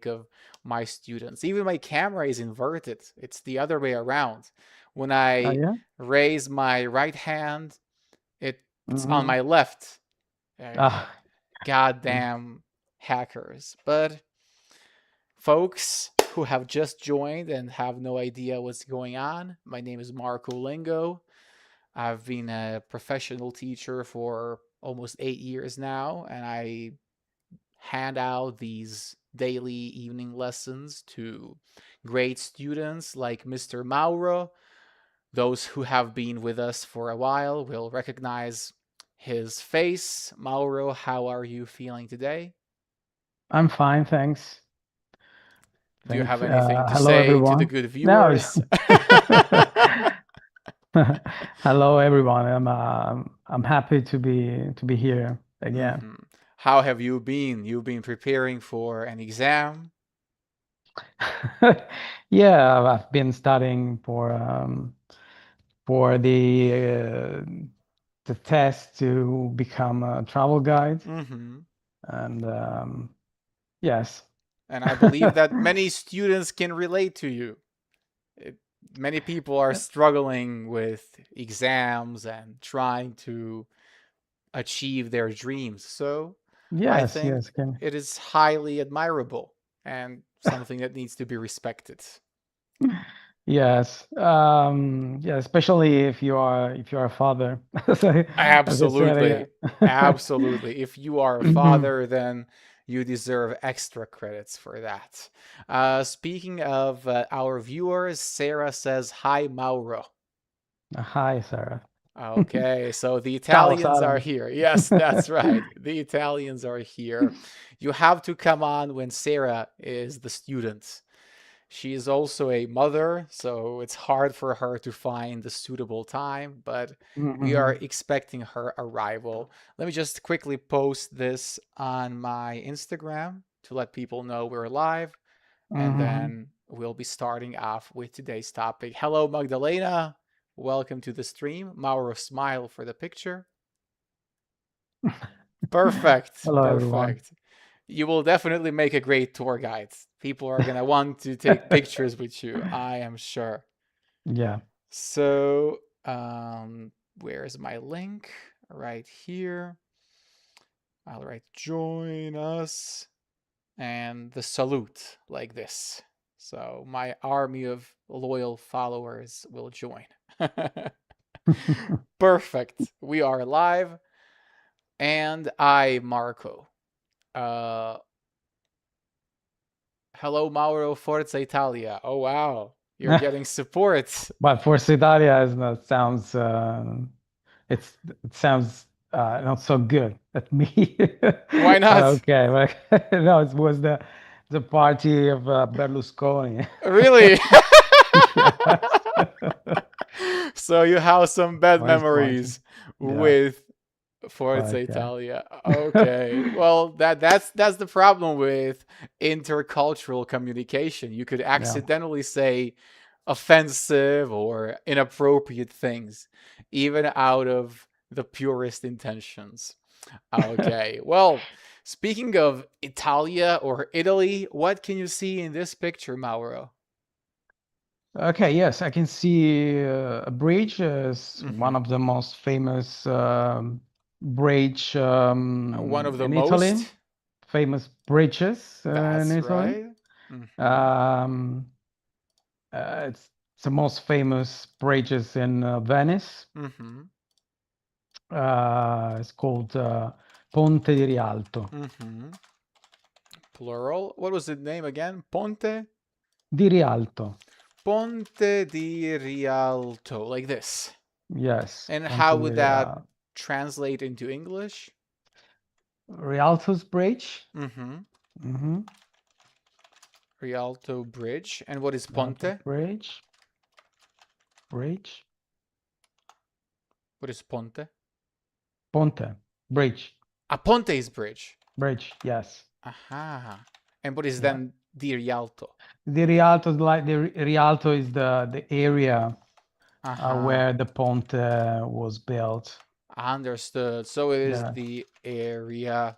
make of my students. Even my camera is inverted. It's the other way around. When I Yeah. raise my right hand, it's on Hmm. my left. Uh, Ah, Goddamn hackers. But folks who have just joined and have no idea what's going on, my name is Marco Lingo. I've been a professional teacher for almost 8 years now, and I hand out these daily evening lessons to great students like Mr. Mauro. Those who have been with us for a while will recognize his face. Mauro, how are you feeling today? I'm fine, thanks. Do you Thanks. have anything to Hello, say to the everyone. good Now, viewers? hello, everyone. I'm happy to be here again. Hmm. How have you been? You've been preparing for an exam? Yeah, I've been studying for the test to become a travel guide, Hmm. and yes. And I believe that many students can relate to you. It, Many people are struggling with exams and trying to achieve their dreams. So I Yes, think yes, can. it is highly admirable and something that needs to be respected. Yes, yeah, especially if you are a father, as I said, Absolutely. yeah. Absolutely. If you are a Mhm. father, then you deserve extra credits for that. Speaking of our viewers, Sarah says, Hi, Mauro. Hi, Sarah. Okay, so the Ciao, Italians are Sarah. here. Yes, that's right. The Italians are here. You have to come on when Sarah is the student. She is also a mother, so it's hard for her to find the suitable time, but we are Mhm. expecting her arrival. Let me just quickly post this on my Instagram to let people know we're live, and Mhm. then we'll be starting off with today's topic. Hello, Magdalena. Welcome to the stream. Mauro, smile for the picture. Perfect. Hello, everyone. Perfect. You will definitely make a great tour guide. People are going to want to take pictures with you, I am sure. Yeah. So, where's my link? Right here. I'll write join us and the salute like this. So, my army of loyal followers will join. Perfect. We are live. And I, Marco. Uh, Hello, Mauro Forza Italia. Oh, wow. You're getting support. But for Sedalia, sounds it sounds not so good at me. Why But not? okay, but no, it was the party of Berlusconi. Really? Yes. So you have some bad Nice party. memories Yeah. with Forza Okay. Italia. Okay. Well, that's the problem with intercultural communication. You could Yeah. accidentally say offensive or inappropriate things even out of the purest intentions. Okay. Well, speaking of Italia or Italy, what can you see in this picture, Mauro? Okay, yes, I can see a bridge as one Hmm. of the most famous bridge One of the in Italy. most. Famous bridges in That's Italy. right. Hmm. Um, it's the most famous bridges in Venice. Hmm. It's called Ponte di Rialto. Hmm. Plural. What was the name again? Ponte? Di Rialto. Ponte di Rialto. Like this. Yes, And Ponte how di would that Rialto. translate into English? Rialto's Bridge. Hmm. Hmm. Rialto Bridge. And what is Rialto Ponte? Bridge. Bridge. What is Ponte? Ponte. Bridge. A Ponte is bridge. Bridge. Yes. Aha. And what is Yeah. then di Rialto? The Rialto is like the Rialto is the area Aha. where the Ponte was built. Understood. So it is Yeah. the area.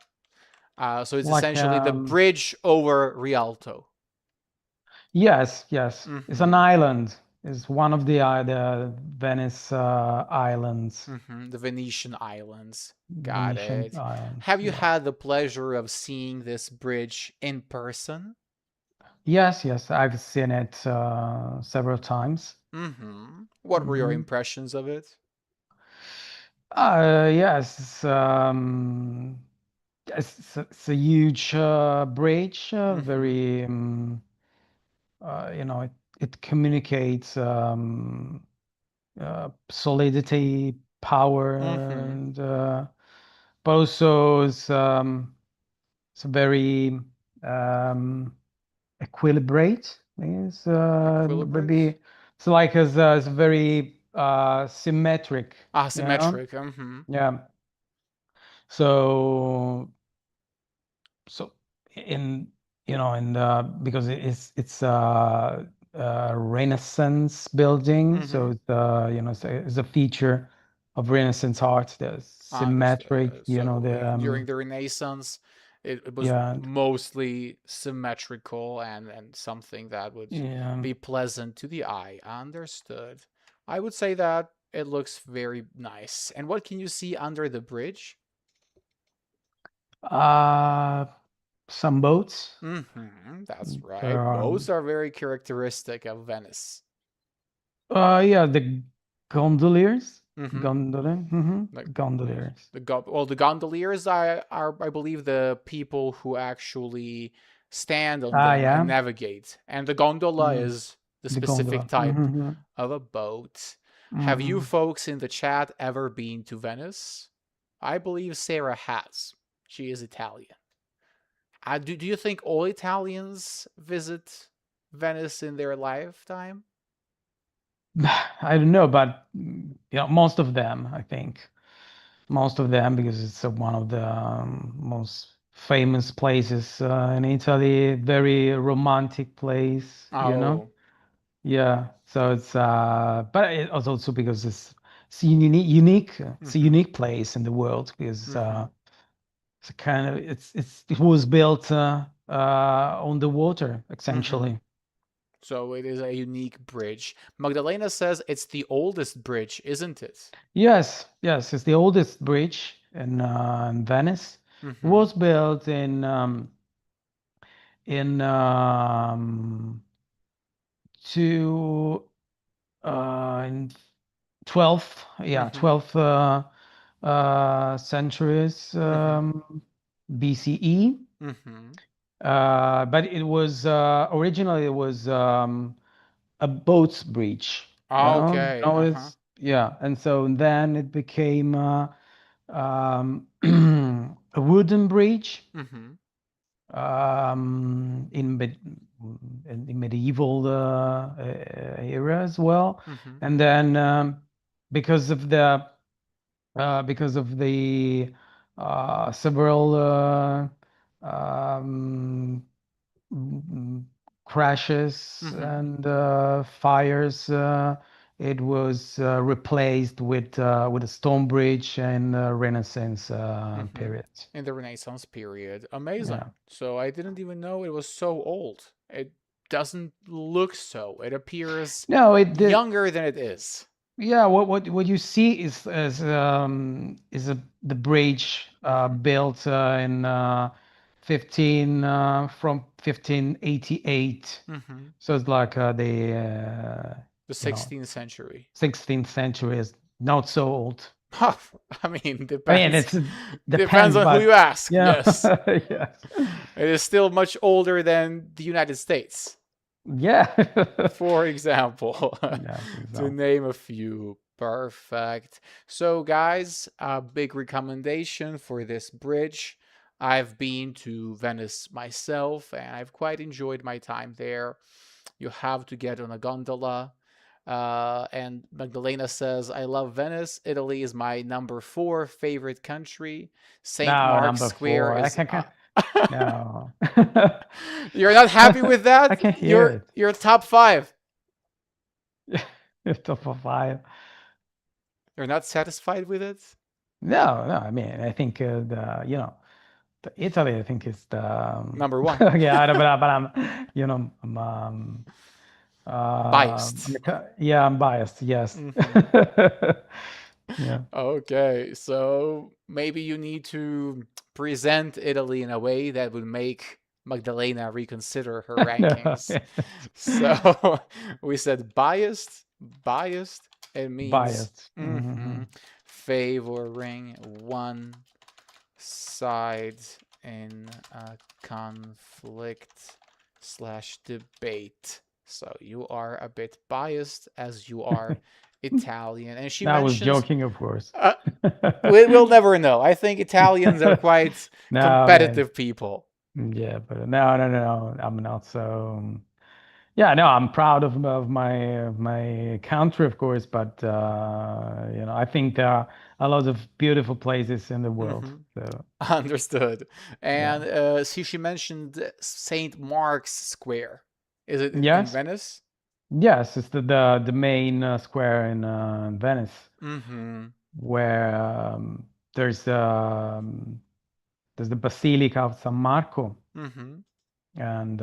So it's Like essentially the bridge over Rialto. yes, yes. It's an Mm-hmm. island. It's one of the Venice islands, Mm-hmm. The Venetian islands. Got Venetian it. islands. Have you Yeah. had the pleasure of seeing this bridge in person? Yes, yes. I've seen it several times. Mm-hmm. What were your Hmm. impressions of it? Yes. It's a huge bridge. Mm-hmm. Very, it communicates solidity, power, Mm-hmm. and but also it's very um, equilibrate. Is Equilibrate? maybe it's like it's very symmetric. Yeah, Asymmetric. Mm-hmm. yeah. So so in in because it's a Renaissance building, so Mm-hmm. it's it's a feature of Renaissance art. The symmetric, Understood. So the during the Renaissance, it was yeah, mostly symmetrical and something that would yeah. be pleasant to the eye. Understood. I would say that it looks very nice. And what can you see under the bridge? Uh, some boats. Mm-hmm. That's There right. are Boats are very characteristic of Venice. yeah, the gondoliers, Mm-hmm. Like gondoliers. the gondoliers are I believe the people who actually stand on Ah, them and yeah, navigate, and the gondola mm, is the the specific gondola. type of a boat. Have you Hmm. folks in the chat ever been to Venice? I believe Sarah has. She is Italian. Do you think all Italians visit Venice in their lifetime? I don't know, but most of them, I think, most of them, because it's one of the most famous places in Italy, very romantic place, Oh. Yeah, so it's but it also because it's unique. It's a Mm-hmm. unique place in the world because Mm-hmm. it's a kind of it was built on the water Mm-hmm. essentially. So it is a unique bridge. Magdalena says it's the oldest bridge, isn't it? Yes, yes, it's the oldest bridge in Venice. It Mm-hmm. was built in to in 12th, yeah, Mm-hmm. 12th centuries Mm-hmm. BCE. Mm-hmm. But it was originally it was a boat's bridge. Okay. Uh-huh. It's yeah, and so then it became a wooden bridge Mm-hmm. in medieval era as well, Mm-hmm. and then because of the several um, mm, crashes Mm-hmm. and fires. It was replaced with a stone bridge and Renaissance Mm-hmm. period. In the Renaissance period. Amazing. Yeah. So I didn't even know it was so old. It doesn't look so. It appears No, it the younger than it is. yeah. What you see is the bridge Mm-hmm. built in 1588. Mm-hmm. So it's like the The you know 16th century. 16th century is not so old. I mean, I mean, depends. it Depends depends, on who you but ask. yeah, Yes, yes, it is still much older than the United States, yeah, for example, yeah. For to example, name a few. Perfect. So, guys, a big recommendation for this bridge. I've been to Venice myself, and I've quite enjoyed my time there. You have to get on a gondola. And Magdalena says, I love Venice. Italy is my number 4 favorite country. St. no, Mark's number Square four. I is. can no. You're not happy with I that? can hear You're it. you're top 5. It's top of five. You're not satisfied with it? No, no. I mean, I think Italy, I think is the Number one. yeah, but I'm Biased. yeah, I'm biased. Yes. Hmm. Yeah. Okay, so maybe you need to present Italy in a way that would make Magdalena reconsider her No, rankings. So we said biased, biased. It means biased. favoring one side in a conflict slash debate. So you are a bit biased as you are Italian. And she I was mentions, joking, of course. uh, we'll never know. I think Italians are quite No, man. competitive people. Yeah, but no, no, no, no. I'm not so. Yeah, no, I'm proud of my country, of course, but I think there are a lot of beautiful places in the world. Hmm. So Understood. yeah. And she mentioned St. Mark's Square. Is it in Yes, Venice? yes, it's the main square in Venice Hmm. where there's the Basilica of San Marco, Hmm. and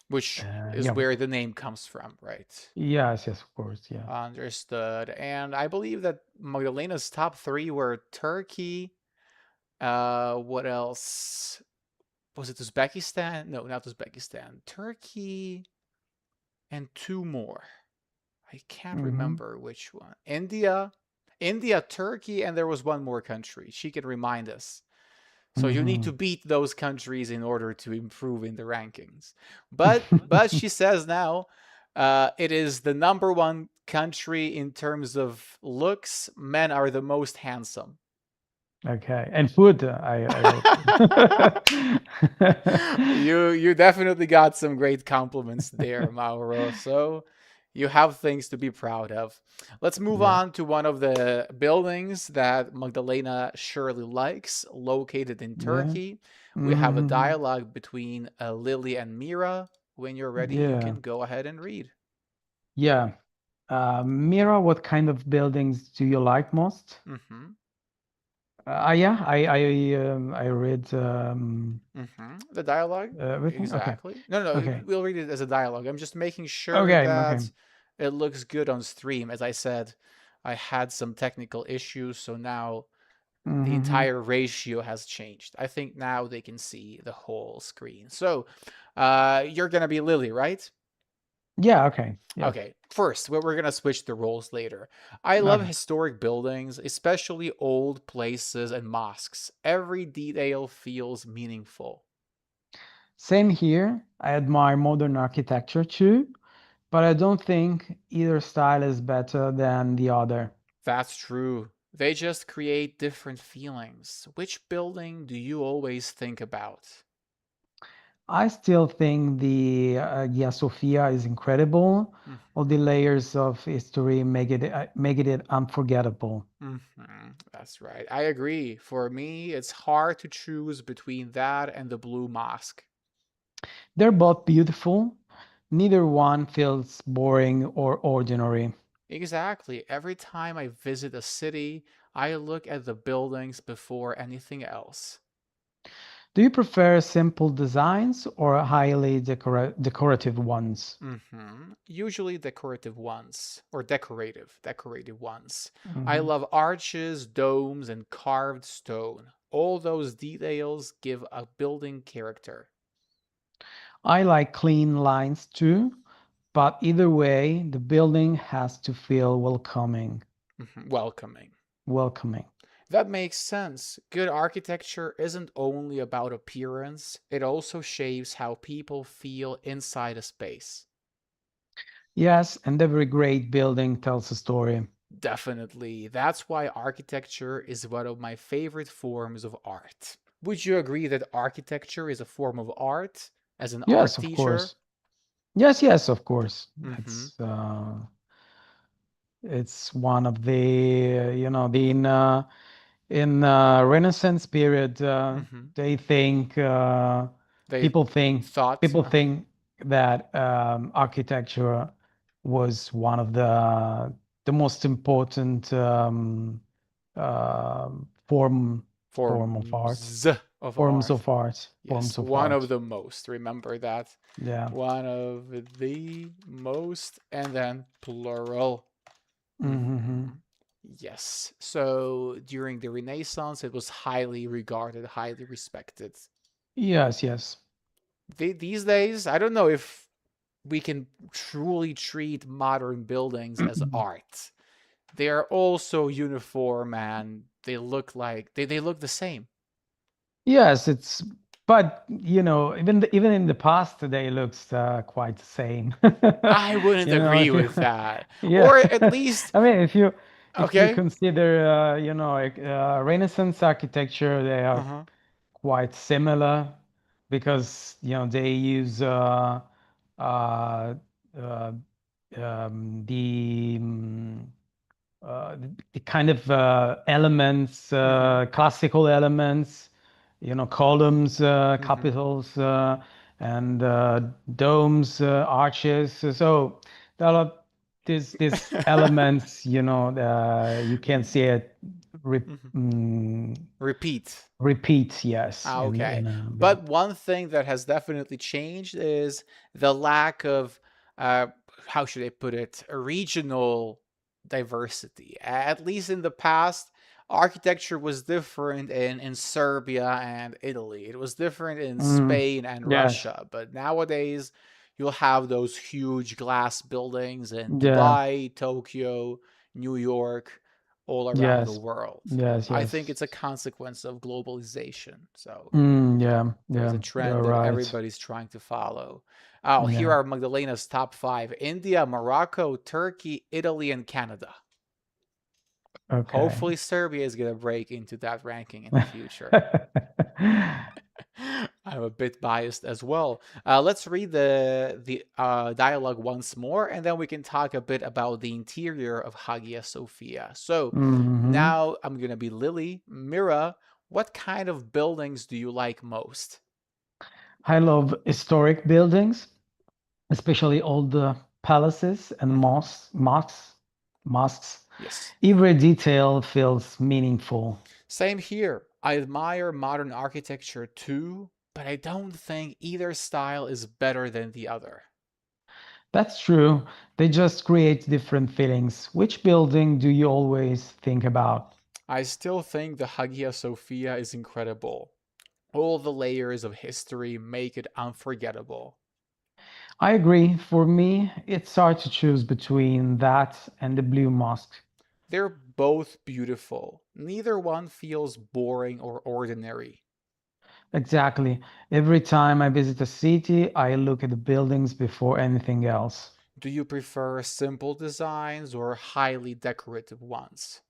Which is yeah, where the name comes from, right? yes, yes, of course, yeah. Understood. And I believe that Magdalena's top three were Turkey. What else? Was it Uzbekistan? No, not Uzbekistan. Turkey and two more. I can't Hmm. remember which one. India, Turkey, and there was one more country. She can remind us. So you need to Hmm. beat those countries in order to improve in the rankings. But she says now it is the number one country in terms of looks. Men are the most handsome. Okay, and food, I hope. You definitely got some great compliments there, Mauro. So you have things to be proud of. Let's move Yeah, on to one of the buildings that Magdalena surely likes, located in yeah. Turkey. We have a Hmm. dialogue between Lily and Mira. When you're ready, you Yeah, can go ahead and read. yeah. Mira, what kind of buildings do you like most? Hmm. Yeah, I read The dialogue? everything. Okay, Exactly. No, no, okay, we'll read it as a dialogue. I'm just making sure okay, okay. that it looks good on stream. As I said, I had some technical issues, so now the Hmm. entire ratio has changed. I think now they can see the whole screen. So, you're gonna be Lily, right? Yeah, okay, yes, Okay, first, we're gonna switch the roles later. I love okay. historic buildings, especially old places and mosques. Every detail feels meaningful. Same here. I admire modern architecture too, but I don't think either style is better than the other. That's true. They just create different feelings. Which building do you always think about? I still think the Hagia Sophia is incredible. All the Hmm. layers of history make it unforgettable. Hmm. That's right. I agree. For me, it's hard to choose between that and the Blue Mosque. They're both beautiful. Neither one feels boring or ordinary. Exactly. Every time I visit a city, I look at the buildings before anything else. Do you prefer simple designs or highly decorative ones? Usually decorative ones, or decorative ones. I Mhm. love arches, domes, and carved stone. All those details give a building character. I like clean lines too, but either way, the building has to feel welcoming. Welcoming. Welcoming. That makes sense. Good architecture isn't only about appearance, it also shapes how people feel inside a space. Yes, and every great building tells a story. Definitely. That's why architecture is one of my favorite forms of art. Would you agree that architecture is a form of art as an Yes, art of teacher? course. Yes, yes, of course. Mm-hmm. It's one of the the in Renaissance period Mm-hmm. they think They people think thought, people think that architecture was one of the most important form. form of art. Forms of Forms art. of art. Yes, Forms of one of art. the most. Remember that. Yeah. One of the most, and then plural. Mm-hmm. Yes. So during the Renaissance, it was highly regarded, highly respected. Yes, yes. These days, I don't know if we can truly treat modern buildings as art. They are also uniform and they look like they look the same. Yes, it's but even in the past they looks quite the same. I wouldn't agree If you with that. yeah. Or at least I mean if you okay. consider like, Renaissance architecture, they are Uh-huh. quite similar because they use uh, uh, the kind of elements, Mhm. classical elements, columns, Mhm. capitals, and domes, arches. So there are these elements, you can see it re Mhm. mm, Repeat. repeat, yes, Ah, in okay. yeah. But one thing that has definitely changed is the lack of, uh, how should I put it, a regional diversity. At least in the past, architecture was different in Serbia and Italy. It was different in Mm, Spain and yes, Russia. But nowadays, you'll have those huge glass buildings in yeah, Dubai, Tokyo, New York, all around the yes, world. yes, I think yes. it's a consequence of globalization. So Yeah, there's yeah, a trend you're that right. everybody's trying to follow. Oh, here Yeah, are Magdalena's top five: India, Morocco, Turkey, Italy, and Canada. okay. Hopefully, Serbia is going to break into that ranking in the future. I'm a bit biased as well. Let's read the dialogue once more, and then we can talk a bit about the interior of Hagia Sophia. So hmm now I'm gonna be Lily. Mira, what kind of buildings do you like most? I love historic buildings, especially all the palaces and Hmm. mosques. Yes. Every detail feels meaningful. Same here. I admire modern architecture too, but I don't think either style is better than the other. That's true. They just create different feelings. Which building do you always think about? I still think the Hagia Sophia is incredible. All the layers of history make it unforgettable. I agree. For me, it's hard to choose between that and the Blue Mosque. They're both beautiful. Neither one feels boring or ordinary. Exactly. Every time I visit a city, I look at the buildings before anything else. Do you prefer simple designs or highly decorative ones?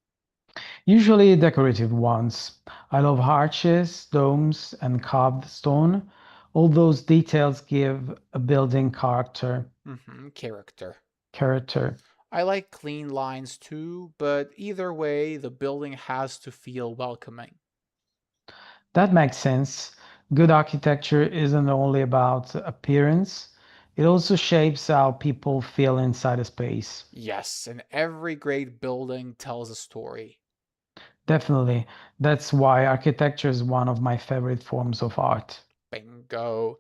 Usually decorative ones. I love arches, domes, and carved stone. All those details give a building Character. character. I like clean lines too, but either way, the building has to feel welcoming. That makes sense. Good architecture isn't only about appearance, it also shapes how people feel inside a space. Yes, and every great building tells a story. Definitely. That's why architecture is one of my favorite forms of art. Bingo.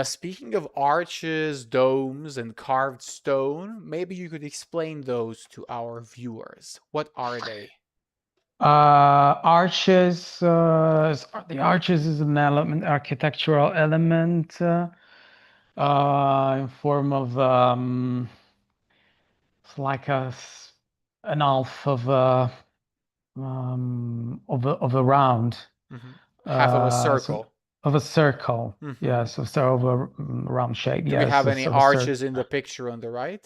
Speaking of arches, domes, and carved stone, maybe you could explain those to our viewers. What are they? Arches, the arches is an element, architectural element, in form of it's like an half of a round, Half of a so circle. of a circle. Hmm. Yes, so of a round shape. Do we Yes, have any of a circle. arches in the picture on the right?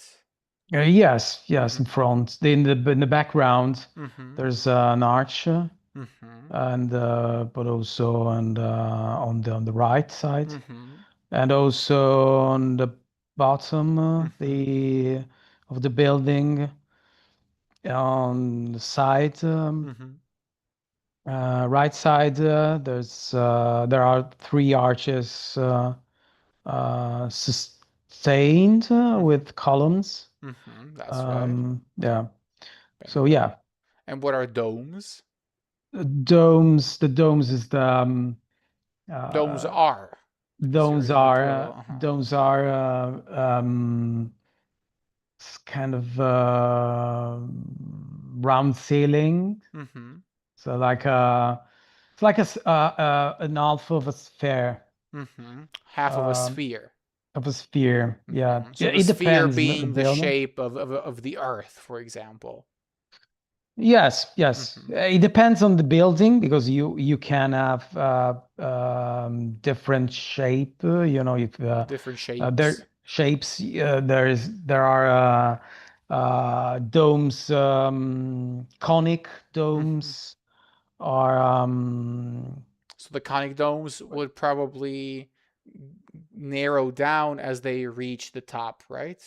Yes, yes, Hmm. in front. In the background, Hmm. there's an arch, Hmm. and but also on the right side, Hmm. and also on the bottom, Hmm. the of the building on the side, Hmm. right side. There are three arches sustained Hmm. with columns. That's right. Yeah. So Bingo. yeah, And what are domes? The domes is the Domes uh, are, because you're those using the are plural. those are kind of round ceiling. Mm-hmm. So like it's like an half of a sphere, Mm-hmm. Half of a um, sphere. of a sphere. Yeah, Mm-hmm. So yeah. the It sphere depends the being the building. shape of the Earth, for example. Yes, yes. Mm-hmm. It depends on the building because you can have different shape. You know, if Different there shapes. shapes, there are domes, conic Mm-hmm. domes, or So the conic domes would probably narrow down as they reach the top, right?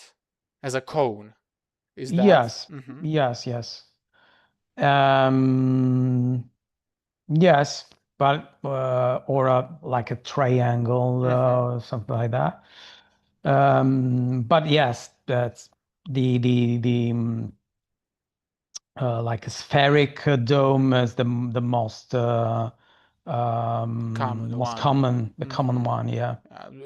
As a cone. Is that? yes, Mm-hmm. yes, yes. Um, yes, but or like a triangle, Mm-hmm. something like that. But yes, that's the like a spheric dome is the Common most one. common, the common Mm-hmm. one. Yeah.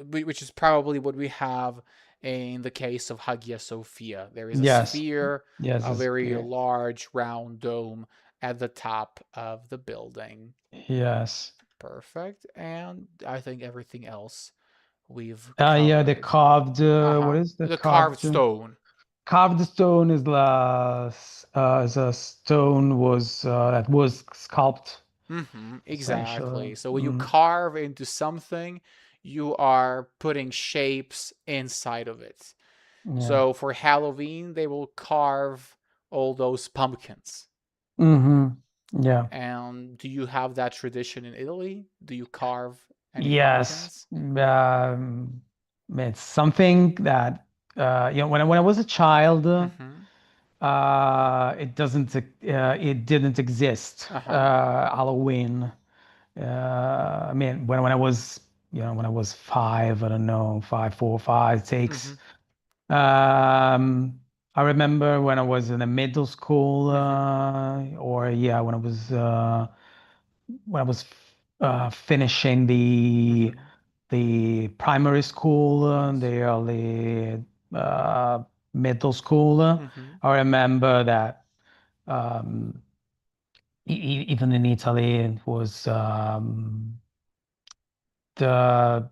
Which is probably what we have in the case of Hagia Sophia. There is a Yes. sphere, Yes, a it's very clear. large round dome at the top of the building. Yes. Perfect. And I think everything else we've Yeah, the covered. carved, what Uh-huh. is the The carved carved? stone. Carved stone is a stone was that was sculpted Mm-hmm, essentially. exactly. So when you carve into something, you are putting shapes inside of it. Yeah. So for Halloween, they will carve all those pumpkins. Mm-hmm. Yeah. And do you have that tradition in Italy? Do you carve any Yes. pumpkins? It's something that when I was a child, Mm-hmm. it didn't exist. Uh-huh. Halloween. I mean, when I was, when I was five, I don't know, five, four, five, Mm-hmm. 6. Um, I remember when I was in the middle school, Mm-hmm. or yeah, when I was finishing Mm-hmm. the primary school, Yes. the early uh, middle school. Mm-hmm. I remember that um, even in Italy, it was the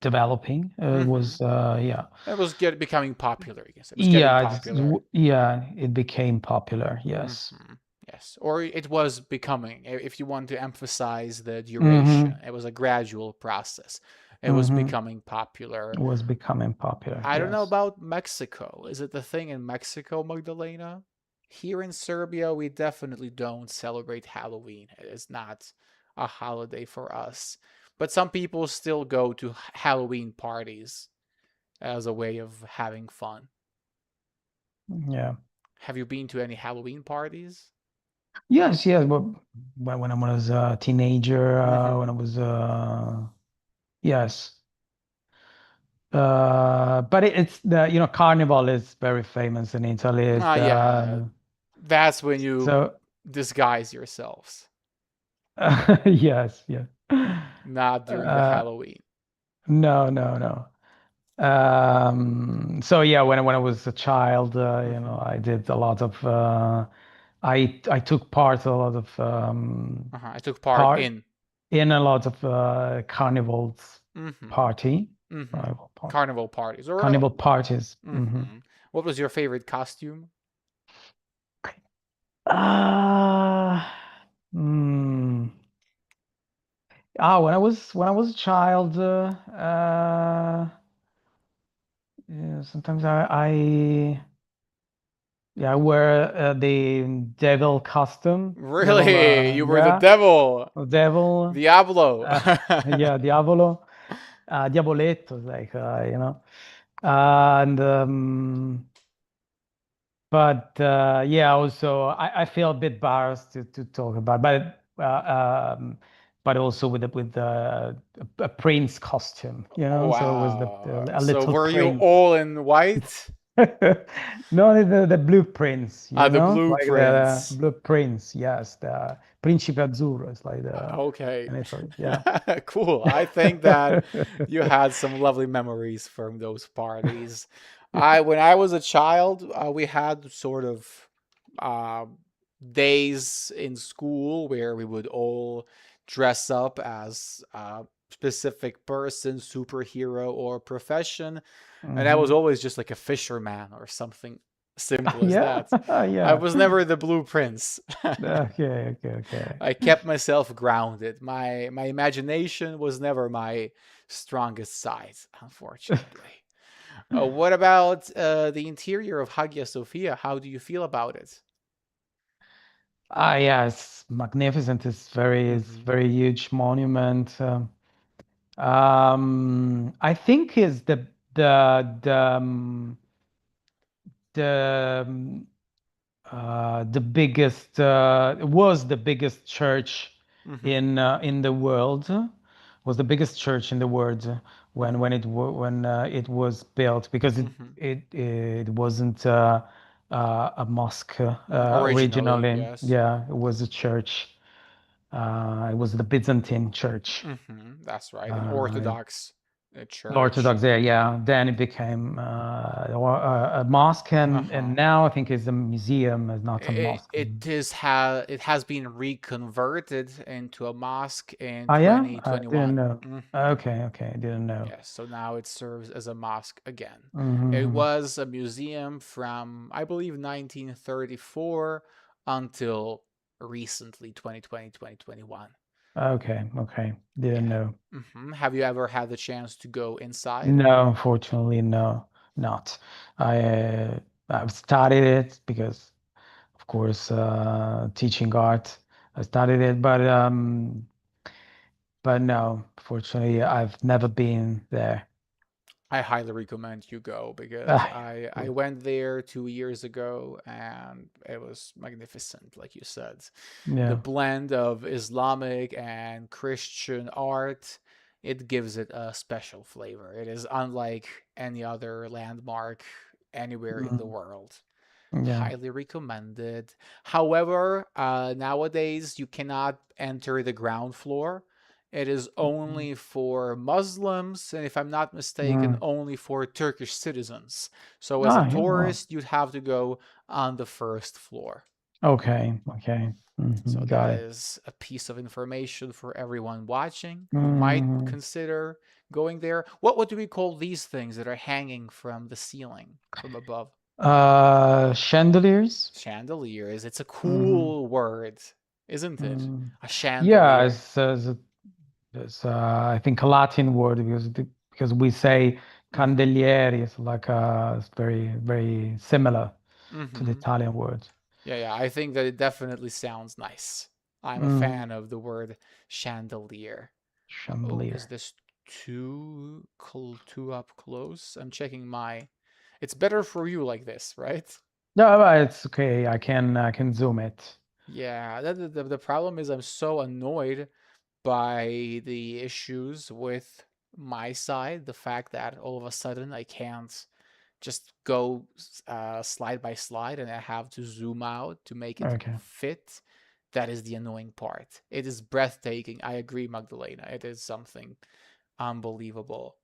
developing. It Mm-hmm. was yeah. It was becoming popular, I guess. It was getting Yeah, popular. yeah, it became popular. Yes. Mm-hmm. Yes, or it was becoming. If you want to emphasize the duration, Mm-hmm. it was a gradual process. It was Mm-hmm. becoming popular. It was becoming popular. I don't know Yes. about Mexico. Is it the thing in Mexico, Magdalena? Here in Serbia, we definitely don't celebrate Halloween. It is not a holiday for us. But some people still go to Halloween parties as a way of having fun. Yeah. Have you been to any Halloween parties? Yes, yes. But when I was a teenager, Mm-hmm. when I was yes. But it's the Carnival is very famous in Italy. It's Ah, yeah. That's when you so disguise yourselves, yes, yes. not during the Uh, Halloween. no, no, no. So yeah, when I was a child, Mm-hmm. I did a lot of I took part a lot of Uh-huh. I took part part in. in a lot of carnivals Mm-hmm. party Mm-hmm. carnival part Carnival parties. carnival parties. Mm-hmm. What was your favorite costume? Uh, hmm. When I was a child, yeah, sometimes I wear the devil costume, Really? You were the yeah, devil. devil, Diablo. uh, yeah, diavolo, diavoletto, like and but yeah, also I feel a bit embarrassed to talk about, but also with a prince costume, so it was Wow. a So little were you prince. all in white? No, the blueprints, Ah, you the know, like the blueprints. blueprints. Yes, the Principe Azzurro is like the Okay. in Italy. Yeah. Cool. I think that you had some lovely memories from those parties. When I was a child, we had sort of uh, days in school where we would all dress up as a specific person, superhero, or profession, and I was Hmm. always just like a fisherman or something simple as Yeah, that. I yeah. was never the blue prince. Okay, okay, okay. I kept myself grounded. My imagination was never my strongest side, unfortunately. What about the interior of Hagia Sophia? How do you feel about it? Ah, yeah, it's magnificent. It's Mm-hmm. very huge monument. I think is the the the biggest was the biggest church Mm-hmm. in the world. Was the biggest church in the world when it was built because Mm-hmm. it wasn't a mosque Originally, originally. yes. Yeah, it was a church. It was the Byzantine church. Mm-hmm. That's right. An Uh, Orthodox church. Orthodox there, yeah. Then it became a mosque, and Uh-huh. now I think it's a museum, it's not a mosque. It has been reconverted into a mosque in Oh yeah, I didn't 2021. know. Mm-hmm. Okay, okay, I didn't know. Yes, so now it serves as a mosque again. It Hmm. was a museum from, I believe, 1934 until recently, 2020, 2021. Okay, okay, didn't Yeah. know. Have you ever had the chance to go inside? No, unfortunately, no, not. I I've studied it because, of course, teaching art. I studied it, but no, fortunately, I've never been there. I highly recommend you go because Ah, I good. went there 2 years ago and it was magnificent, like you said. The Yeah. blend of Islamic and Christian art, it gives it a special flavor. It is unlike any other landmark anywhere in the Mm, world. yeah. Highly recommended. However, nowadays you cannot enter the ground floor. It is Mhm. only for Muslims, and if I'm not mistaken, Mm. only for Turkish citizens. So as a Ah, yeah. Well, tourist, you'd have to go on the first floor. okay, okay. So Got that it. is a piece of information for everyone watching who might Mm. consider going there. What do we call these things that are hanging from the ceiling from above? Chandeliers? Chandeliers. It's a Hmm. cool word, isn't it? Mm. A Yeah, chandelier. it's I think a Latin word because we say Mm-hmm. candelieri. It's like it's very similar to the Mm-hmm. Italian word. Yeah, yeah. I think that it definitely sounds nice. I'm a Mm. fan of the word chandelier. Oh, is Chandelier. this too up close? I'm checking my. It's better for you like this, right? No, but it's okay. I can zoom it. Yeah. The problem is I'm so annoyed by the issues with my side. The fact that all of a sudden I can't just go slide by slide and I have to zoom out to make it Okay. fit. That is the annoying part. It is breathtaking. I agree, Magdalena. It is something unbelievable.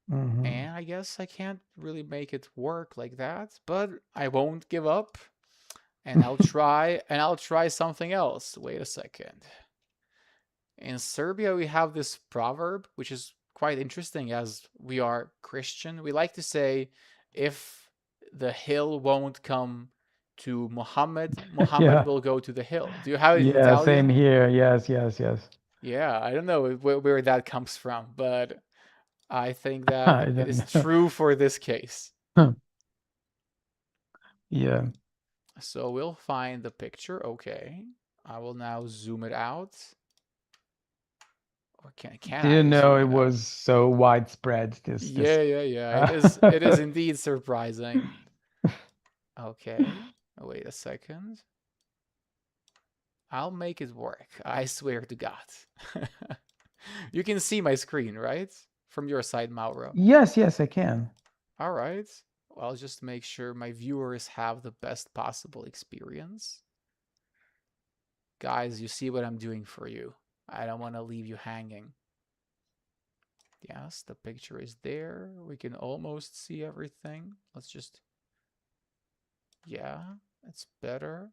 Hmm. And I guess I can't really make it work like that, but I won't give up and I'll try something else. Wait a second. In Serbia, we have this proverb, which is quite interesting as we are Christian. We like to say, if the hill won't come to Muhammad, Muhammad Yeah. will go to the hill. Do you have it in Yeah, same Italian? here. Yes, yes, yes. Yeah, I don't know where that comes from, but I think that I it don't is know. true for this case. Yeah. So we'll find the picture. Okay. I will now zoom it out. Or can Didn't I know zoom it it out? was so widespread, this Yeah, yeah, yeah. It is indeed surprising. Okay. Wait a second. I'll make it work. I swear to God. You can see my screen, right? From your side, Mauro. Yes, yes, I can. All right. I'll just make sure my viewers have the best possible experience. Guys, you see what I'm doing for you. I don't want to leave you hanging. Yes, the picture is there. We can almost see everything. Let's just, yeah, it's better.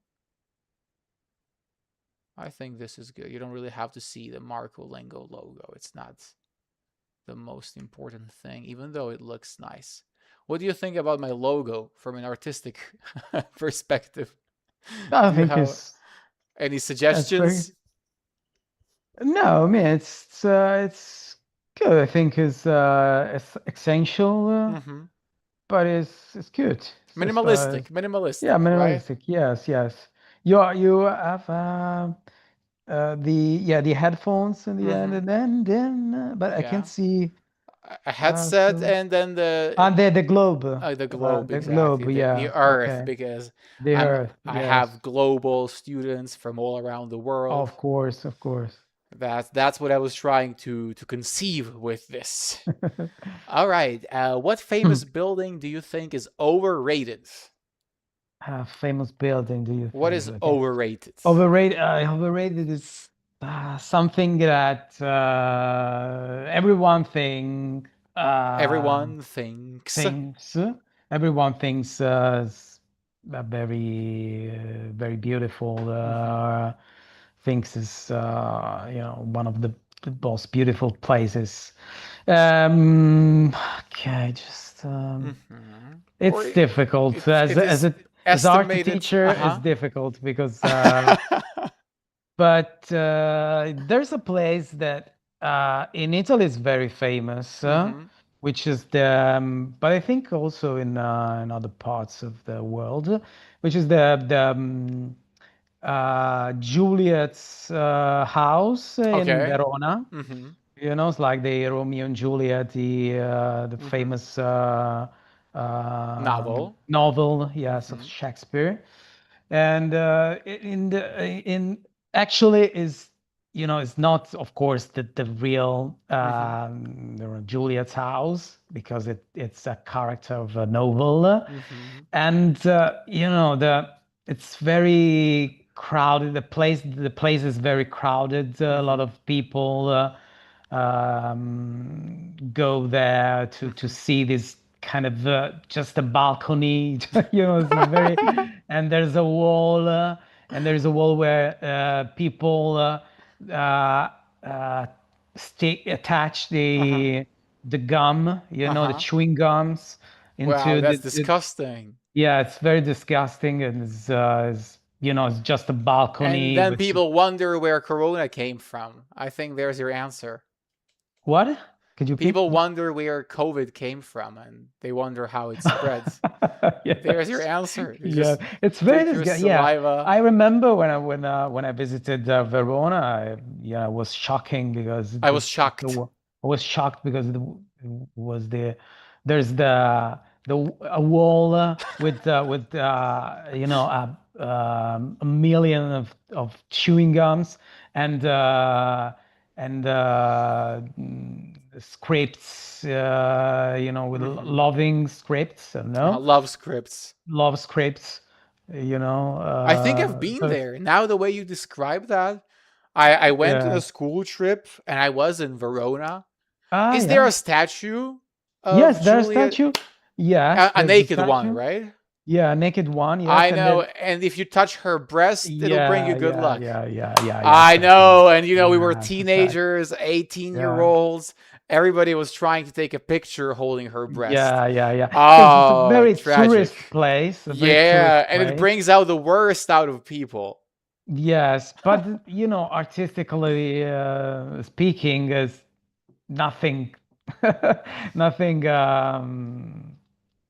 I think this is good. You don't really have to see the Marco Lingo logo. It's not the most important thing, even though it looks nice. What do you think about my logo from an artistic perspective? I Do you think have any it's very suggestions? no. I mean, it's good. I think it's essential, Mm-hmm. but it's good. It's just Minimalistic, yeah, minimalistic, right? minimalistic. Yes, yes. You have the yeah the headphones in the end, Mm-hmm. and then but I can't Yeah. see A headset so and then and the globe, the exactly, globe. the Yeah, Earth, okay. because The Earth. I Yes, have global students from all around the world. of course, of course. That's what I was trying to conceive with this. All right. What famous building do you think is overrated? Famous building, do you What think? is Okay. overrated? Overrated is something that Everyone thinks. thinks. Everyone thinks is a very beautiful. Mm-hmm. Thinks is one of the most beautiful places. Okay, just Mm-hmm. Or it's difficult it is as art estimated. teacher. It's Uh-huh. difficult because but there's a place that in Italy is very famous, Mm-hmm. which is the, but I think also in other parts of the world, which is the Juliet's house in Okay. Verona. Mm-hmm. You know, it's like the Romeo and Juliet, the Mm-hmm. famous Novel. novel, yes, of Mm-hmm. Shakespeare. And in actually is it's not of course the real Mm-hmm. Juliet's house because it's a character of a novel, Mm-hmm. and the it's very crowded. The place is very crowded. A lot Mm-hmm. of people go there to Mm-hmm. see this kind of just a balcony. It's very, and there's a wall where people uh, stick attach Uh-huh. the gum, the Uh-huh. chewing gums Wow, into that's disgusting. yeah, it's very disgusting, and it's just a And balcony, then which people wonder where Corona came from. I think there's your answer. what? Could you repeat? People wonder where COVID came from and they wonder how it spreads. There's your Yes, answer. You yeah, just it's very take your disgusting. Yeah, saliva. I remember when I visited Verona, it was shocking because I was shocked. I was shocked because was the there's a wall with a million of chewing gums and scripts, with Hmm. loving scripts, Love scripts. love scripts, I think I've been so there. Now the way you describe that, I went on a yeah. school trip and I was in Verona. Ah, Is there yeah. a statue of Yes, there's a Juliet? statue. Yes, A there's a naked one, statue. right? Yeah, naked one. I Yes, and know. then And if you touch her breast, it'll bring you yeah, good yeah, luck. yeah, yeah, yeah, yeah. I Exactly. know. And we were Yes, exactly. teenagers, 18 year Yeah, olds. Everybody was trying to take a picture holding her breast. yeah, yeah, yeah. Because it's a Oh, very tragic. tourist place, a very tourist Yeah. And it place. brings out the worst out of people. Yes, but artistically speaking, is nothing, nothing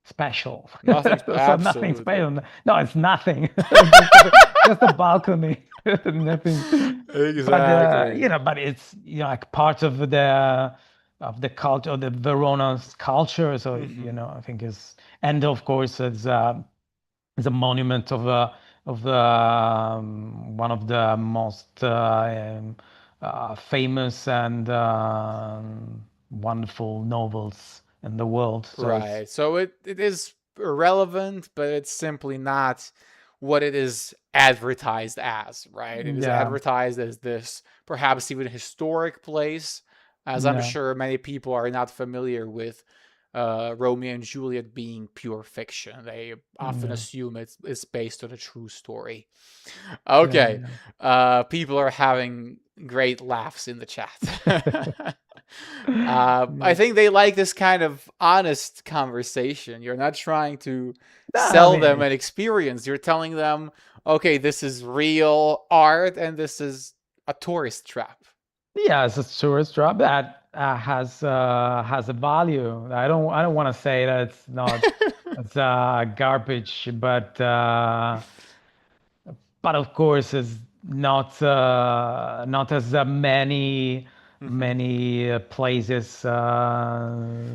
special. Nothing, So nothing absolutely. special. No, it's nothing. Just a balcony. Nothing. But Exactly. but it's like part of the culture, of the Verona's culture. So Hmm. I think is, and of course it's a monument of one of the most famous and wonderful novels in the world. So it's Right. So it is irrelevant, but it's simply not what it is advertised as, right? It is Yeah, advertised as this perhaps even historic place, as I'm yeah, sure many people are not familiar with Romeo and Juliet being pure fiction. They often yeah, assume it's based on a true story. yeah, Okay, people are having great laughs in the chat. I yeah. think they like this kind of honest conversation. You're not trying to No, I sell them mean, an experience. You're telling them, okay, this is real art and this is a tourist trap. yeah, it's a tourist drop that has a value. I don't want to say that it's garbage, but of course it's not as Mhm. many places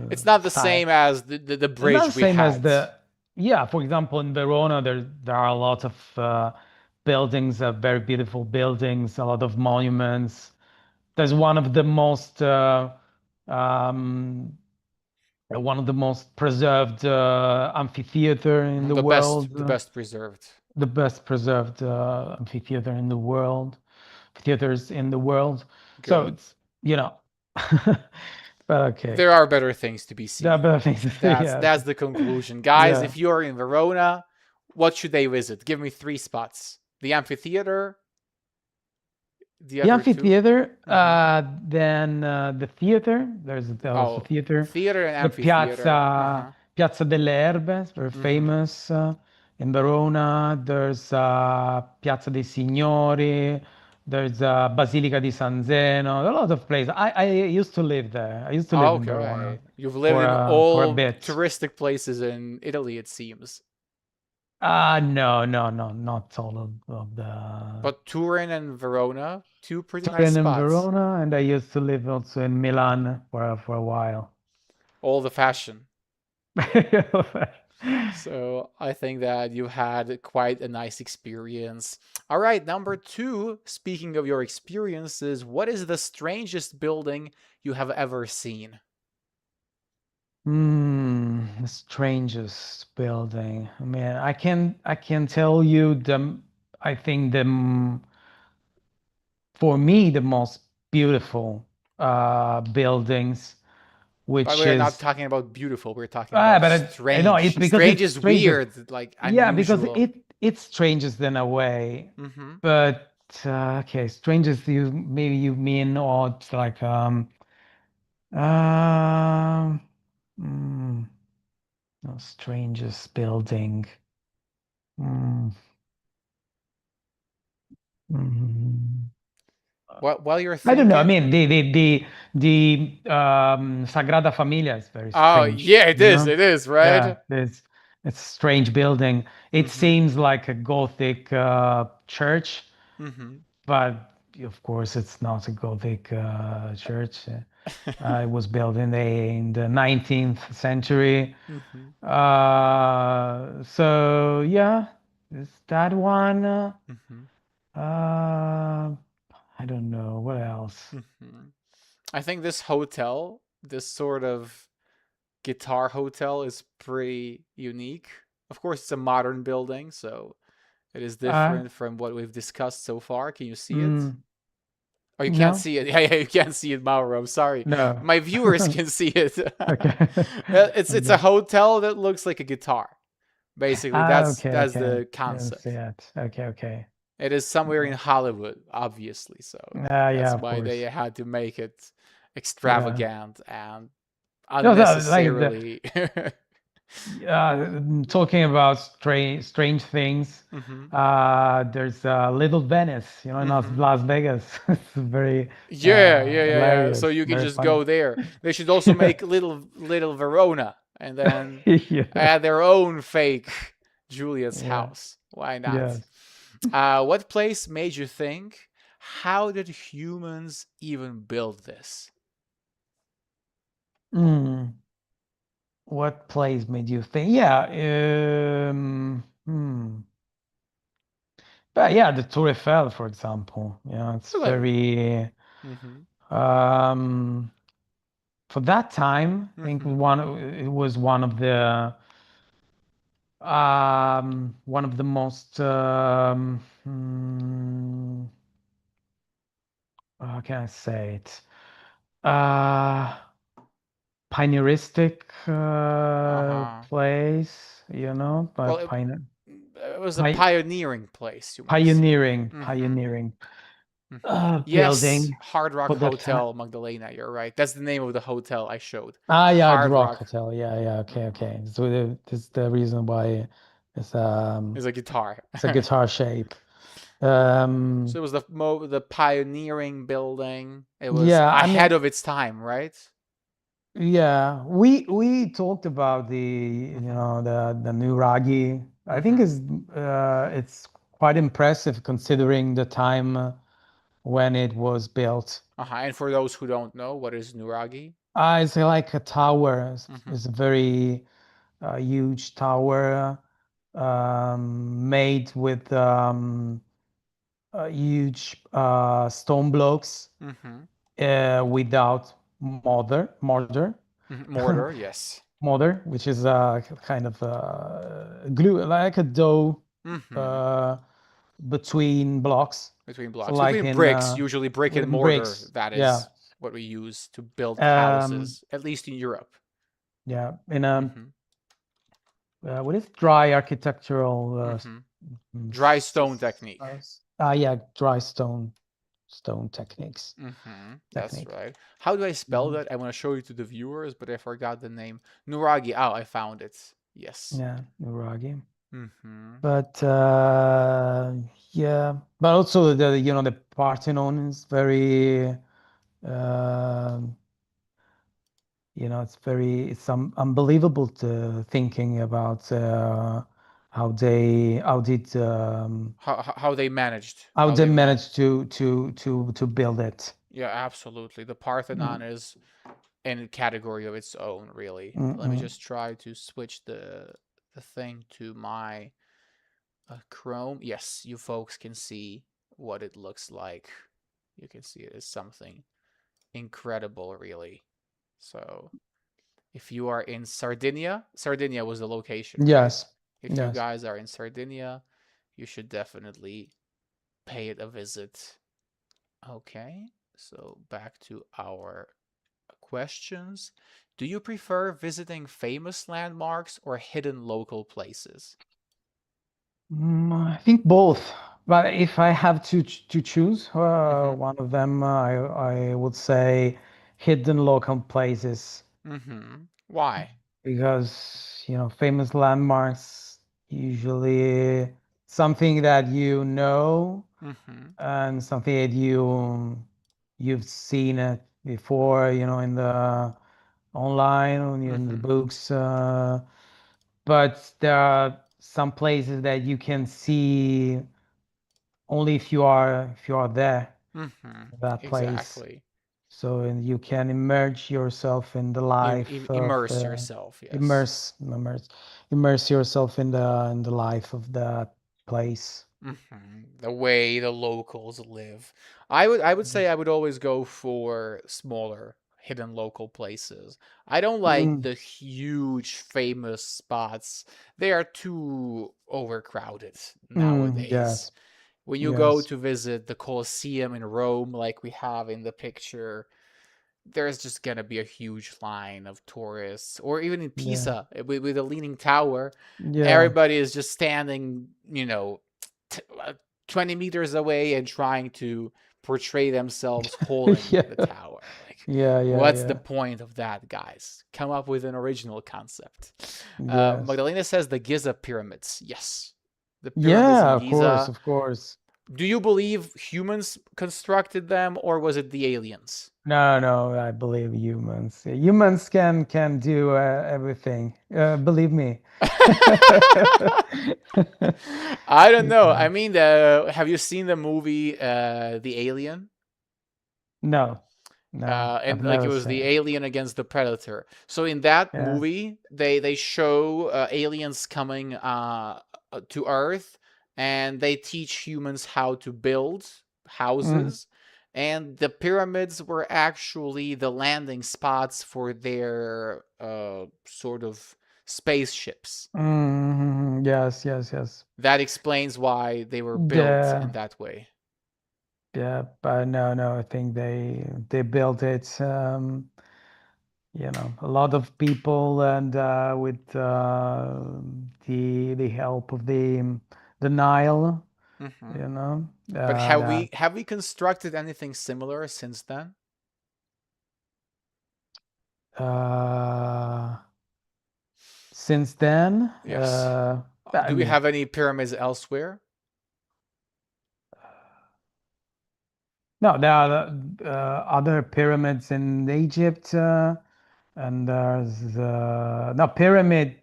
It's not the side. same as the It's not the bridge we same as had. the, yeah, for example, in Verona, there are a lot of buildings, very beautiful buildings, a lot of monuments. There's um, one of the most preserved amphitheater in the world, The best preserved. the best preserved amphitheater in the world, theaters in the world. So Good. it's, you know, but okay. There are better things to be There are seen. better things to say, yeah. That's the conclusion. Guys, Yeah. if you're in Verona, what should they visit? Give me three spots. The amphitheater, the The other two. amphitheater, Mm-hmm. then the theater. There's also Oh, theater. theater and The amphitheater. Piazza Uh-huh. Piazza delle Erbe is very Mm-hmm. famous in Verona. There's Piazza dei Signori. There's Basilica di San Zeno. A lot of places. I used to live there. I used to live in Verona Okay. You've lived in for a all bit. touristic places in Italy, it seems. No, no, no, not all of the But Turin and Verona, two pretty nice Turin and spots. Verona, and I used to live also in Milan for a while. All the fashion. So I think that you had quite a nice experience. All right, number two, speaking of your experiences, what is the strangest building you have ever seen? The strangest building. I mean, I can tell you I think for me the most beautiful buildings, But which we're not is talking about beautiful, we're talking about I know it strange. because Strange it's is strangest. weird, like Yeah, because unusual. it's strangest in a way, Mm-hmm. but okay, strangest you maybe you mean or it's like um mm, no, strangest building. Mm, mm. While you're I don't know. I thinking, mean, the Sagrada Familia is very oh strange, yeah, you know? it is, Yeah, right? it's a strange building. It Mm-hmm. seems like a Gothic church, Mm-hmm. but of course it's not a Gothic church. It was built in the 19th century. Mm-hmm. So yeah, it's that one. Mm-hmm. I don't know what else. Mm-hmm. I think this hotel, this sort of guitar hotel, is pretty unique. Of course, it's a modern building, so it is Uh, different from what we've discussed so far. Can you see it? mm, Oh, you can't no, see it. Yeah, yeah, you can't see it, Mauro. I'm sorry. no. My viewers can see it. Okay. It's a Okay. hotel that looks like a guitar. Basically, Okay, that's okay. the I don't see concept. it. Okay, okay. It is somewhere in Okay. Hollywood, obviously, so Yeah, that's of why they course. had to make it Yeah. extravagant and No, like unnecessarily. talking about strange things. Hmm. There's Little Venice, in Hmm. Las Vegas. It's very Yeah, yeah, yeah, yeah. So hilarious, you can very just funny. go there. They should also make little Verona and then Yeah, add their own fake Julia's yeah, house. Why not? yes. What place made you think? How did humans even build this? Mm. What plays made you think? Yeah, but yeah, the Tour Eiffel, for example. It's Okay. very Mm-hmm. um for that time, I think Mm-hmm. it was one of the One of the most how can I say it? Uh, Pioneeristic Uh-huh. place, by Well, it was a pi pioneering place, you might say. pioneering, Mm-hmm. pioneering Mm-hmm. Yes, building Hard Rock for that time. Hotel Magdalena. You're right. That's the name of the hotel I showed. Yeah, the Hard Rock Rock. Hotel. Yeah, yeah. Okay, Mm-hmm. okay. So this is the reason why it's Is a guitar. it's a guitar shape. So Um, it was the pioneering building. It was yeah, I ahead mean, of its time, right? yeah, we talked about the Mm-hmm. the new Ragi. I think Mm-hmm. it's quite impressive considering the time when it was built. Uh-huh. And for those who don't know, what is Nuragi? It's like a tower. Mm-hmm. It's a very huge tower made with huge stone blocks Mm-hmm. without mortar, Mm-hmm. Mortar, yes. mortar, which is kind of glue, like a dough Mm-hmm. uh, between blocks. Between So blocks. like Between in bricks, usually brick and with mortar. bricks, That yeah. is what we use to build Um, houses, at least in Europe. yeah, in a Mm-hmm. what is dry architectural Mm-hmm. Dry stone technique. yeah, dry stone techniques Mm-hmm. That's technique. right. How do I spell Mhm. that? I want to show you to the viewers, but I forgot the name. Nuragi. Oh, I found it. Yes. Yeah, Nuragi. Mm-hmm. But yeah, but also the Parthenon is very um unbelievable to thinking about How they managed. how How they they man. managed to build it. Yeah, absolutely. The Parthenon Mm, is in a category of its own, really. mm, Let me mm. just try to switch the thing to my Chrome. Yes, you folks can see what it looks like. You can see it is something incredible, really. So, if you are in Sardinia, Sardinia was the location, right? Yes, If you yes. guys are in Sardinia, you should definitely pay it a visit. Okay, so back to our questions. Do you prefer visiting famous landmarks or hidden local places? I think both. But if I have to choose Mm-hmm. one of them, I would say hidden local places Mm-hmm. Why? because famous landmarks usually something that you know Mm-hmm. and something that you've seen it before, in the online or in the Mm-hmm. books. But there are some places that you can see only if you are there Mm-hmm. in that place. Exactly. So and you can immerse yourself in the life of Immerse yourself, yes. immerse immerse immerse yourself in the life of that place. The way the locals live. I would say I would always go for smaller hidden local places. I don't like Mm, the huge famous spots. They are too overcrowded nowadays. yes, When you go yes. to visit the Colosseum in Rome like we have in the picture, there's just gonna be a huge line of tourists. Or even in Yeah. Pisa with a leaning tower, Yeah. everybody is just standing, 20 meters away and trying to portray themselves holding Yeah. the tower. Like, Yeah, yeah, what's the yeah. point of that, guys? Come up with an original concept. Yes. Magdalena says the Giza pyramids. Yes, the pyramids Yeah, in of course, Giza. of course. Do you believe humans constructed them or was it the aliens? No, no, I believe humans. Humans can do everything. Believe me. I don't know. Yeah. I mean, have you seen the movie The Alien? No, no, And I've like it never was seen the it. alien against the predator. So in that Yeah. movie, they show aliens coming to Earth, and they teach humans how to build Mm, houses. And the pyramids were actually the landing spots for their sort of spaceships. Yes, yes, yes. That explains why they were built in The that way. Yeah, but no, no, I think they built it, a lot of people and with the help of the Nile, Hmm. you know, But and have we constructed anything similar since then? uh, since then, Yes. I Do we mean, have any pyramids elsewhere? no, there are other pyramids in Egypt, and there's no pyramid,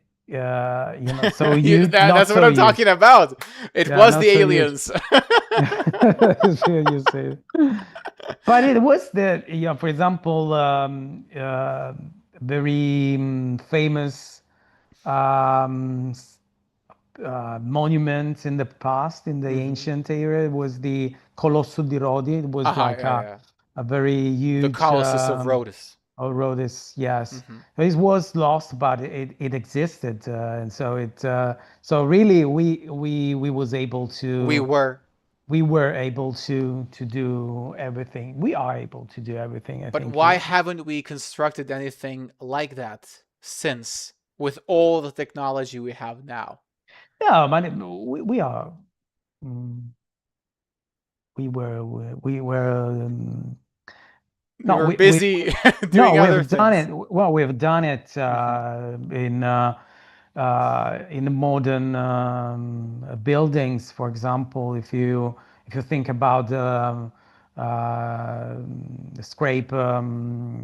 so huge, not That's what so I'm huge. talking about. It Yeah, was not the so huge. aliens. You say, but it was for example, very famous um, monument in the past, in the Hmm. ancient era, was the Colosso di Rodi. It was Ah, like yeah, yeah. a very The huge Colossus of Rhodes. Rhodes, yes. Hmm. It was lost, but it existed, and so really we was able We to were, we were able to do everything. We are able to do everything, I but think. why haven't we constructed anything like that since, with all the technology we have now? Yeah, but we are. mm, we were We no were we busy no, doing other we've done things. it. Well, we've done it Hmm. in the modern buildings. For example, if you think about the this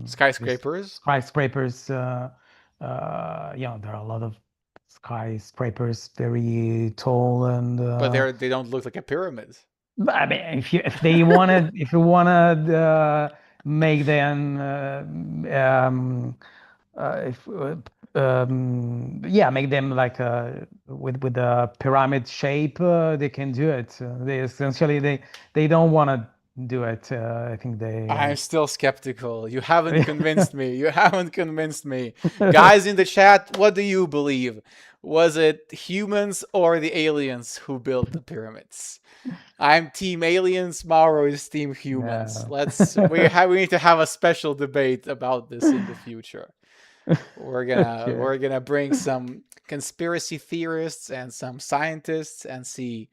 Skyscrapers, skyscrapers, there are a lot of skyscrapers very tall and but they don't look like a pyramid. but I mean, if you wanted make them, if yeah, make them like with a pyramid shape, they can do it. They essentially they don't want to do it. I think I'm they. still skeptical. You haven't convinced me. You haven't convinced me. Guys in the chat, what do you believe? Was it humans or the aliens who built the pyramids? I'm team aliens, Mauro is team humans. No. We need to have a special debate about this in the future. Okay. We're gonna bring some conspiracy theorists and some scientists and see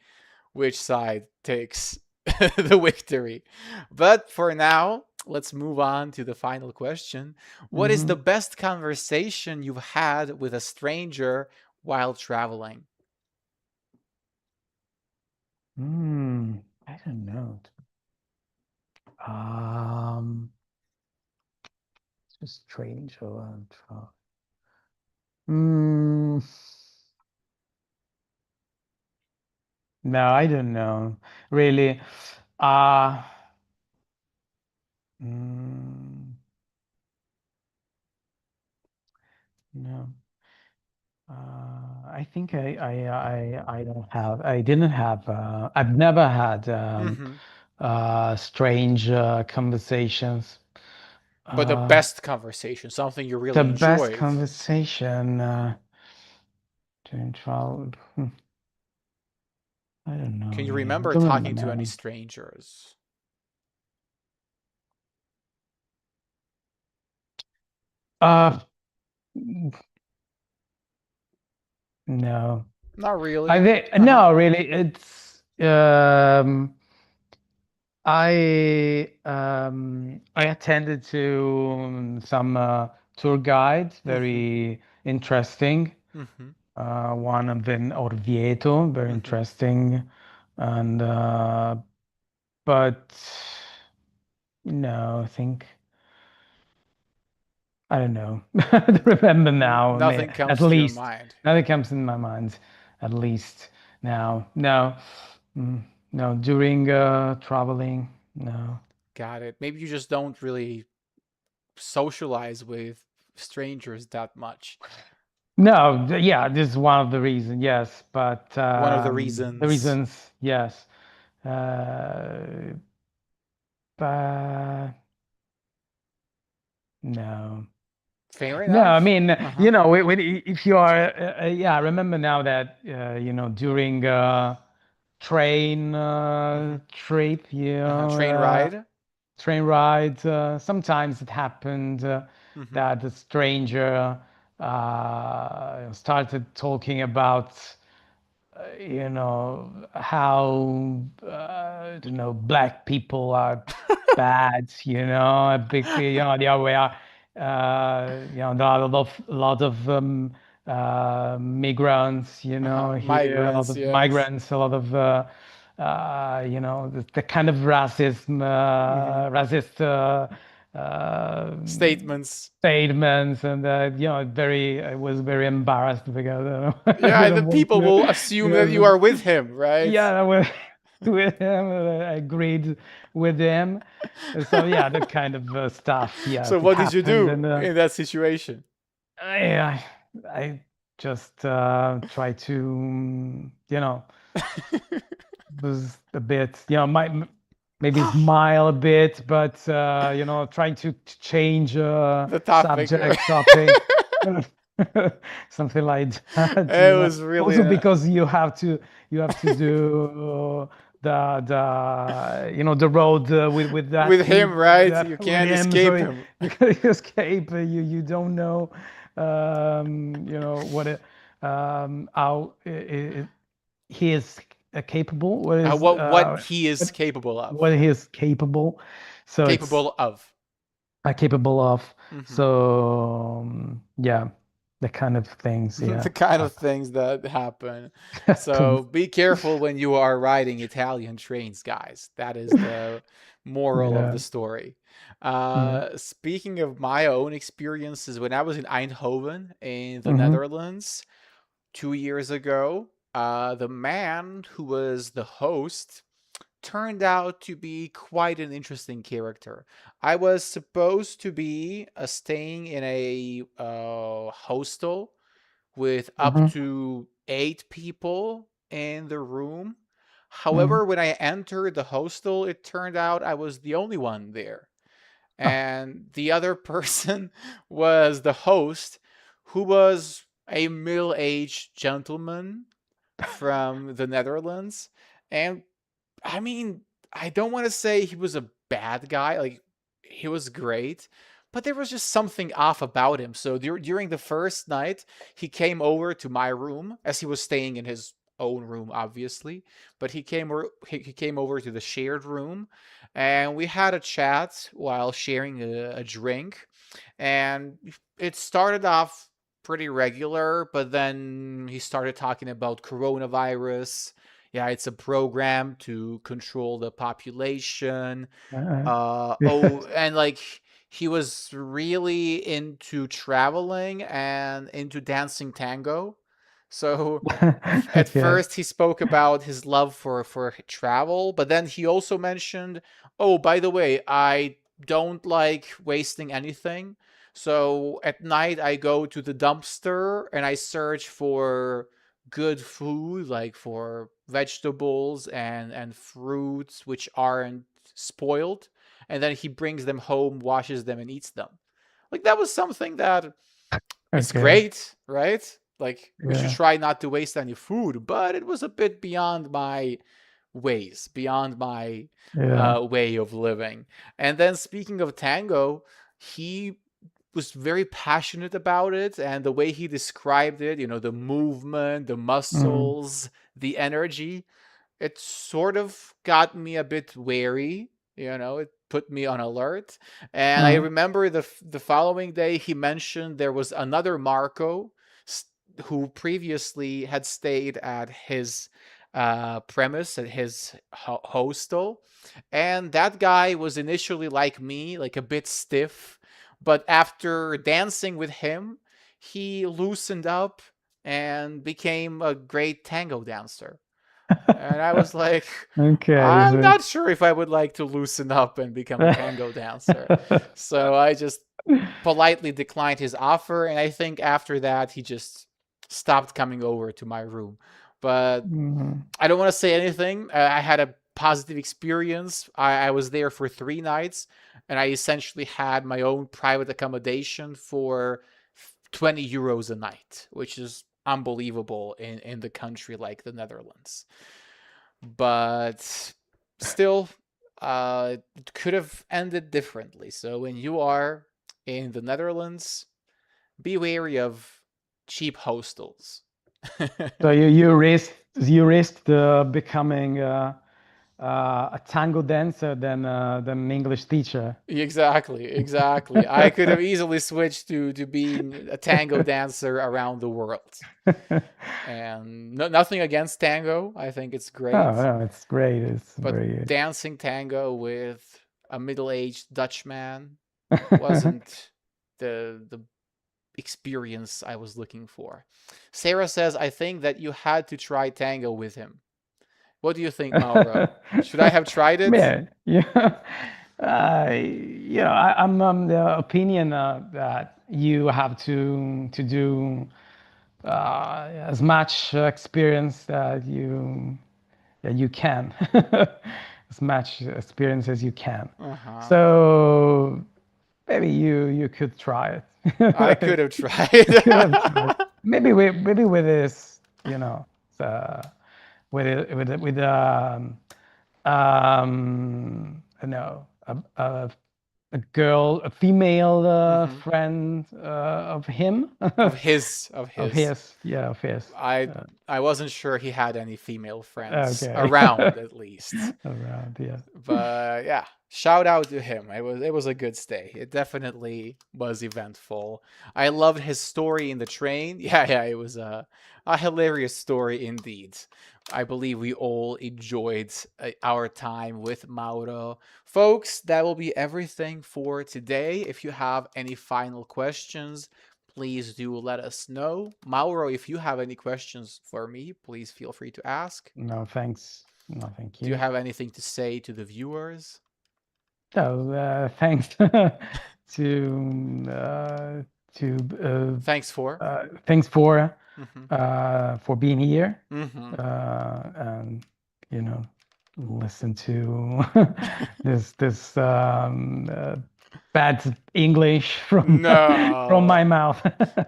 which side takes the victory. But for now, let's move on to the final question. What is the Hmm. best conversation you've had with a stranger while traveling? I don't know. Um, it's just strange or Hmm. No, I don't know. Really. Uh mm, no. I think I don't have. I didn't have. I've never had Mm-hmm. strange conversations. But the Uh, best conversation, something you the really best enjoyed. conversation during travel. I don't know. Can you Really, I remember don't talking to any remember. strangers? Uh, no. Not I really. think Uh huh. no, really. It's I attended to some tour guides, Mm-hmm. very interesting. Mm-hmm. One of in Orvieto, very Mm-hmm. interesting, and but no, I think I don't know. I don't remember now. I mean, Nothing at comes to your least mind. nothing comes in my mind. At least now, no, mm, no. During traveling, no. Got it. Maybe you just don't really socialize with strangers that much. No, yeah, this is one of the reasons, yes, but One of the the reasons. reasons, yes, uh, but no, Fair No, I enough. mean, Uh-huh. if you are, yeah, I remember now that, during train Hmm. trip, Uh-huh. Train ride. train ride, sometimes it happened Hmm. that the stranger started talking about how I don't know, black people are bad, a big, they are where there are a lot of migrants, Uh-huh. here, a lot Migrants, of yes. migrants, a lot of the kind of racism, Hmm. racist Statements. statements, and very I was very embarrassed because I Yeah, the didn't want people to, will assume that you because are with him, right? yeah, I was with him, I agreed with him. So yeah, that kind of stuff. So Yes, it what did you happened, do and in that situation? I just try to, was a bit, maybe smile a bit, but trying to change The topic. subject, topic, something like that. It was really Also because you have to do the road with with that him, with right? that You with can't him, so escape you him. can escape. You don't know, what how he is capable, What he is capable what of. he is capable. So it's Capable of. capable of. Hmm. So yeah, the kind of things, yeah, The kind of things that happen. So happens. be careful when you are riding Italian trains, guys. That is the moral of Yeah. the story. Yeah. Speaking of my own experiences, when I was in Eindhoven in the Hmm. Netherlands 2 years ago, the man who was the host turned out to be quite an interesting character. I was supposed to be staying in a hostel with up Hmm. to 8 people in the room. Hmm. However, when I entered the hostel, it turned out I was the only one there. Oh. And the other person was the host, who was a middle aged gentleman from the Netherlands. And I mean, I don't want to say he was a bad guy. Like, he was great, but there was just something off about him. So during the first night, he came over to my room as he was staying in his own room, obviously. But he came over to the shared room, and we had a chat while sharing a drink. And it started off pretty regular, but then he started talking about coronavirus. Yeah, it's a program to control the population. Oh, Yes. and like he was really into traveling and into dancing tango. So at Yes. first he spoke about his love for travel, but then he also mentioned, "Oh, by the way, I don't like wasting anything. So at night I go to the dumpster and I search for good food, like for vegetables and fruits which aren't spoiled, and then he brings them home, washes them, and eats them." Like, that was something that, it's Okay. great, right? Like, we should Yeah. try not to waste any food, but it was a bit beyond my ways, beyond my Yeah. way of living. And then, speaking of tango, he was very passionate about it, and the way he described it, the movement, the Mm. muscles, the energy, it sort of got me a bit wary. It put me on alert. And I Mm. remember the following day he mentioned there was another Marco who previously had stayed at his premise, at his hostel. And that guy was initially like me, like a bit stiff. But after dancing with him, he loosened up and became a great tango dancer. And I was like, Okay, I'm so not sure if I would like to loosen up and become a tango dancer. So I just politely declined his offer. And I think after that, he just stopped coming over to my room. But Mhm. I don't want to say anything. I had a positive experience. I was there for 3 nights, and I essentially had my own private accommodation for 20 euros a night, which is unbelievable in the country like the Netherlands. But still, it could have ended differently. So when you are in the Netherlands, be wary of cheap hostels. So you risked becoming a tango dancer than an English teacher. Exactly, exactly. I could have easily switched to being a tango dancer around the world. And nothing against tango. I think it's Oh, great. no, it's great. It's But very dancing tango with a middle-aged Dutchman good. wasn't the experience I was looking for. Sarah says, I think that you had to try tango with him. What do you think, Mauro? Should I have tried it? Yeah, yeah. I'm the opinion that you have to do as much experience that you can, as much experience as you can. Uh-huh. So maybe you could try I it. could have tried. You could have tried. Maybe with this, uh, with I know a girl, a female Mhm. friend of him, Of his, of of his. his, yeah, of his. I Uh, I wasn't sure he had any female friends okay, around at least. around, yeah. But yeah, shout out to him. It was a good stay. It definitely was eventful. I loved his story in the train. Yeah, yeah, it was a hilarious story indeed. I believe we all enjoyed our time with Mauro. Folks, that will be everything for today. If you have any final questions, please do let us know. Mauro, if you have any questions for me, please feel free to ask. No, thanks. No, thank Do you you. have anything to say to the viewers? So, thanks to uh, Thanks for. thanks Mm-hmm. for being here, Mm-hmm. and you know listen to this bad English from No. my mouth.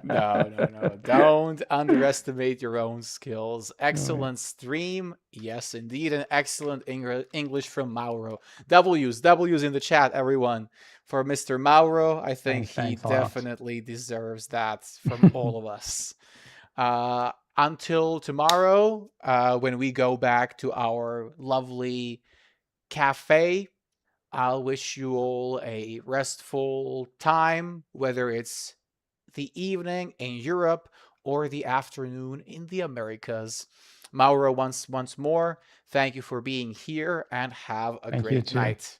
No, no, no. Don't underestimate your own skills. Alright. Excellent stream. Yes, indeed. An excellent English from Mauro. W's in the chat, everyone. For Mr. Mauro, I think he Thanks a lot. definitely deserves that from all of us. Until tomorrow, when we go back to our lovely cafe, I'll wish you all a restful time, whether it's the evening in Europe or the afternoon in the Americas. Mauro, once more, thank you for being here and have a Thank you great too. night.